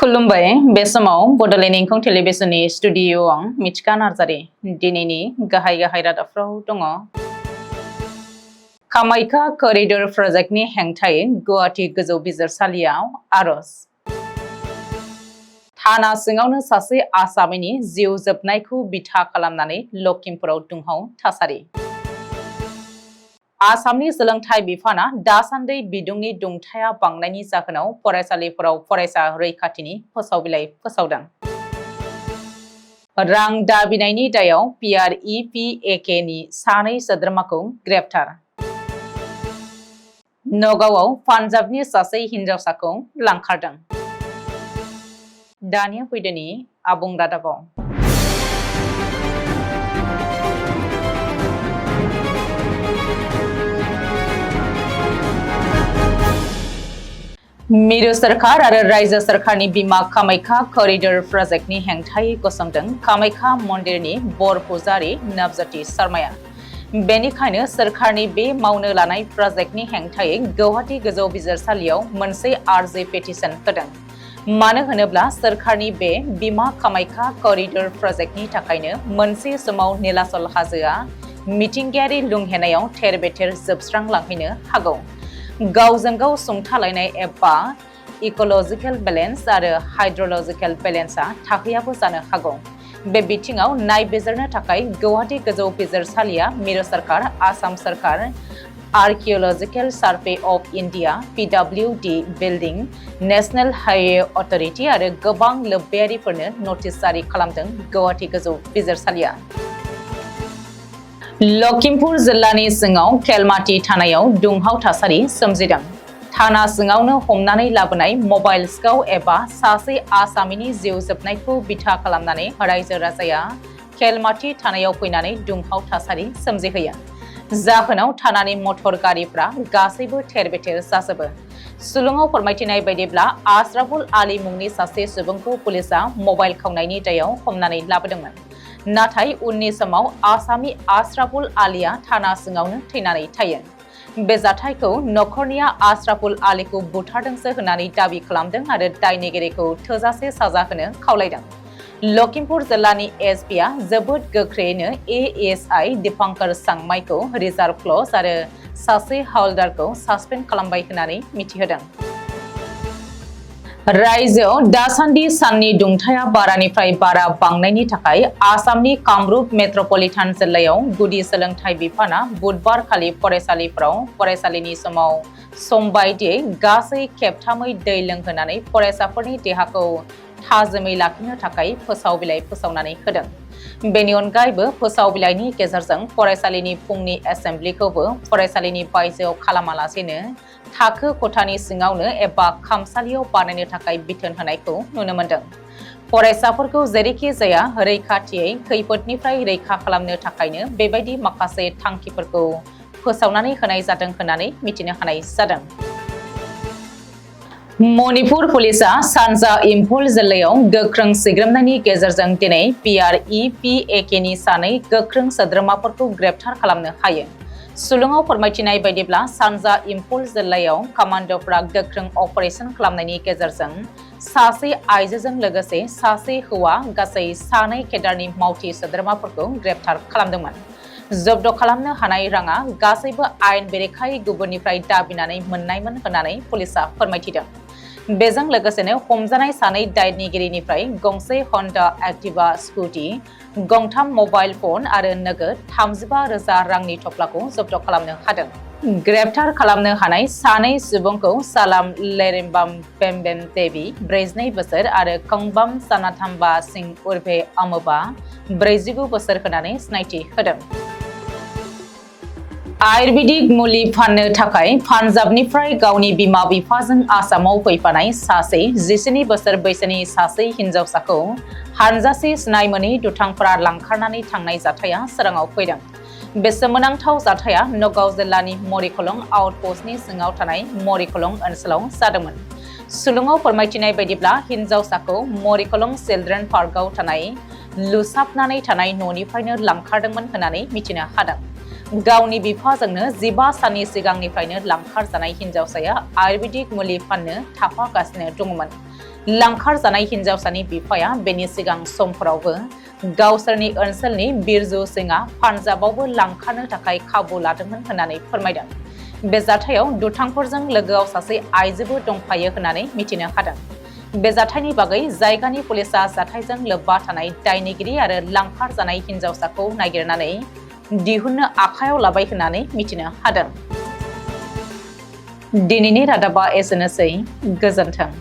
खुलुमबाय बे समाव बडलेण्ड इंखं टेलिभिजननि स्टुडिअ आं मिथिका नार्जारि दिनैनि गाहाय रादाबफ्राव दङ। कामाख्या करिडर प्रजेक्टनि हेंथायै गुवाहाटी गोजौ बिजिरसालियाव आरज। थाना सिङावनो सासे आसामिनि जिउ जोबनायखौ बिथा खालामनानै लखिमपुराव दुंहाव थासारि। आसामनि सोलोंथाइ बिफाना दासान्दि बिदुंनि दुंथाया बांनायनि जाहोनाव फरायसालिफोराव फरायसा रैखाथिनि फोसावबिलाइ फोसावदों। रां दाबिनायनि दायाव PREPAKनि सानै सोद्रोमाखौ ग्रेप्टार। नगावआव पान्जाबनि सासे हिनजावसाखौ लांखारदों। दानिया फैदोनि आबुं रादाबाव। मिरु सरकार आरो रायजो सरकारनि बिमा कामाख्या करिडर प्रजेक्टनि हेंथायै गसंदों कामाख्या मन्दिरनि बर पुजारी नवज्योति शर्माया। बेनिखायनो सरकारनि बे मावनो लानाय प्रजेक्टनि हेंथायै गुवाहाटी गोजौ बिजिरसालियाव मोनसे आरजि पेटिशन होदों। मानो होनोब्ला सरकारनि बे बिमा कामाख्या करिडर प्रजेक्टनि थाखायनो मोनसे समाव नीलाचल हाजोआ मिथिंगायारि लुंहेनायाव थेर बेथेर जोबस्रांलांहैनो हागौ। गावजों गाव सुंथालायनाय एबा इक'लजिकेल बेलेन्स आरो हाइड्रलजिकेल बेलेन्सआ थाहैयाबो जानो हागौ। बे बिथिङाव नायबिजिरनो थाखाय गुवाहाटी गोजौ बिजिरसालिया मिरु सरकार, आसाम सरकार, archaeological survey of India, PWD building, national highway authority आरो गोबां लोब्बायारिफोरनो नटिस जारि खालामदों गुवाहाटी गोजौ बिजिरसालिया। लखिमपुर जिल्लानि सिङाव केलमाटी थानायाव दुंहाव थासारि सोमजिदों। थाना सिङावनो हमनानै लाबोनाय मबाइल सिखाव एबा सासे आसामिनि जिउ जोबनायखौ बिथा खालामनानै रायजो राजाया केलमाटी थानायाव फैनानै दुंहाव थासारि सोमजिहोयो। जाहोनाव थानानि मटर गारिफ्रा गासैबो थेर बेथेर जाजोबो। सुलुङाव फोरमायथिनाय बायदिब्ला आश्राफुल आली मुंनि सासे सुबुंखौ पुलिसा मबाइल खावनायनि दायाव हमनानै लाबोदोंमोन। नाथाय उननि समाव आसामी आश्राफुल आलीया थाना सिङावनो थैनानै थायो। बे जाथायखौ नखरनिया आश्राफुल आलीखौ बुथारदोंसो होननानै दाबि खालामदों आरो दायनिगिरिखौ थोजासे साजा होनो खावलायदों। लखिमपुर जिल्लानि एसपिआ जोबोद गोख्रैयैनो ASI दीपांकर सांमाइखौ रिजार्भ क्लज आरो सासे हावलदारखौ सासपेन्ड खालामबाय होननानै मिथिहोदों। रायजोआव दासान्दि साननि दुंथाया बारानिफ्राय बारा बांनायनि थाखाय आसामनि कामरुप मेट्रपलिटान जिल्लायाव गुदि सोलोंथाइ बिफाना बुधबारखालि फरायसालिफोराव फरायसालिनि समाव सम बायदियै गासै खेबथामै दै लोंहोनानै फरायसाफोरनि देहाखौ थाजिमै लाखिनो थाखाय फोसावबिलाइ फोसावनानै होदों। बेनि अनगायैबो फोसावबिलाइनि गेजेरजों फरायसालिनि फुंनि एसेम्ब्लिखौबो फरायसालिनि बायजोआव खालामालासेनो थाखो खथानि सिङावनो एबा खामसालियाव बानायनो थाखाय बिथोन होनायखौ नुनो मोनदों। फरायसाफोरखौ जेरैखि जाया रैखाथियै खैफोदनिफ्राय रैखा खालामनो थाखायनो बेबायदि माखासे थांखिफोरखौ फोसावनानै होनाय जादों होननानै मिथिनो हानाय जादों। मणिपुर पुलिसा सानजा इम्फल जिल्लायाव गोख्रों सिग्रोमनायनि गेजेरजों दिनै PREPAKनि सानै गोख्रों सोद्रोमाफोरखौ ग्रेप्टार खालामनो हायो। सुलुङाव फोरमायथिनाय बायदिब्ला सानजा इम्फल जिल्लायाव कामान्ड'फ्रा गोख्रों अपारेशन खालामनायनि गेजेरजों सासे आइजोजों लोगोसे सासे हौवा गासै सानै केडारनि मावथि सोद्रोमाफोरखौ ग्रेप्टार खालामदोंमोन। जब्द खालामनो हानाय राङा गासैबो आयेन बेरेखायै गुबुननिफ्राय दाबिनानै मोननायमोन होननानै पुलिसा फोरमायथिदों। बेजों लोगोसेनो हमजानाय सानै दायनिगिरिनिफ्राय गंसे हन्डा एक्टिवा स्कुटि, गंथाम मबाइल फन आरो नोगोद 35,000 रांनि थफ्लाखौ जब्द खालामनो हादों। ग्रेप्टार खालामनो हानाय सानै सुबुंखौ सालाम लेरेम्बाम बेम्बेम देवी 42 बोसोर आरो कंबाम सानाथाम्बा सिंह उर्फे अमोबा 49 बोसोर होनानै सिनायथि होदों। आयुर्वेदिक मुलि फाननो थाखाय पान्जाबनिफ्राय गावनि बिमा बिफाजों आसामाव फैफानाय सासे 19 बोसोर बैसोनि सासे हिनजावसाखौ हानजासे सिनाय मोनै दुथांफोरा लांखारनानै थांनाय जाथाया सोराङाव फैदों। बे सोमोनांथाव जाथाया नगाव जिल्लानि मरिखलं आउटपस्टनि सिङाव थानाय मरिखलं ओनसोलाव जादोंमोन। सुलुङाव फोरमायथिनाय बायदिब्ला हिनजावसाखौ मरिखलं चिल्ड्रेन पार्कआव थानाय लुसाबनानै थानाय न'निफ्रायनो लांखारदोंमोन होननानै मिथिनो हादों। गावनि बिफाजोंनो 15 साननि सिगांनिफ्रायनो लांखारजानाय हिनजावसाया आयुर्वेदिक मुलि फाननो थाफागासिनो दंमोन। लांखार जानाय हिनजावसानि बिफाया बेनि सिगां समफोरावबो गावसोरनि ओनसोलनि बिरजु सिंआ पान्जाबावबो लांखारनो थाखाय खाबु लादोंमोन होननानै फोरमायदों। बे जाथायाव दुथांफोरजों लोगोआव सासे आइजोबो दंफायो होननानै मिथिनो हादों। बे जाथायनि बागै जायगानि पुलिसा जाथायजों लोब्बा थानाय दायनिगिरि आरो लांखार जानाय हिनजावसाखौ नागिरनानै दिहुननो आखायाव लाबाय होननानै मिथिनो हादों। दिनैनि रादाबा एसेनोसै। गोजोन्थों।